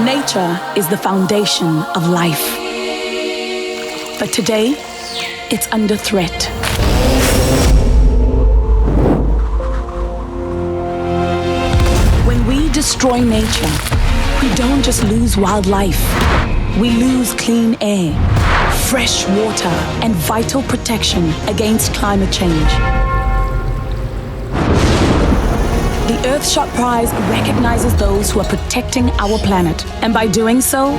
Nature is the foundation of life. But today, it's under threat. When we destroy nature, we don't just lose wildlife. We lose clean air, fresh water, and vital protection against climate change. The Earthshot Prize recognizes those who are protecting our planet, and by doing so,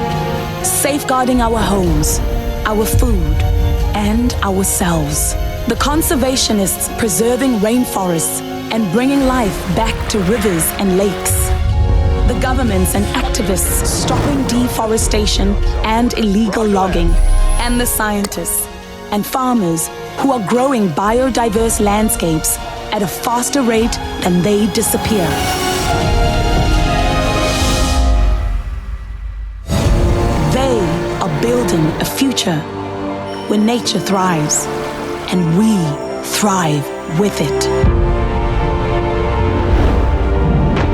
safeguarding our homes, our food, and ourselves. The conservationists preserving rainforests and bringing life back to rivers and lakes. The governments and activists stopping deforestation and illegal logging. And the scientists and farmers who are growing biodiverse landscapes at a faster rate than they disappear. They are building a future where nature thrives and we thrive with it.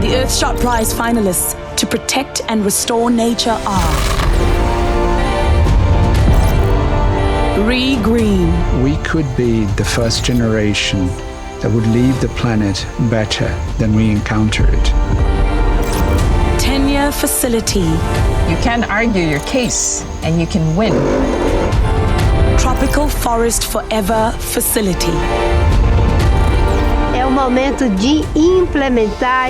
The Earthshot Prize finalists to protect and restore nature are Green. We could be the first generation that would leave the planet better than we encountered it. 10-year facility. You can argue your case and you can win. Tropical Forest Forever Facility. É o momento de implementar.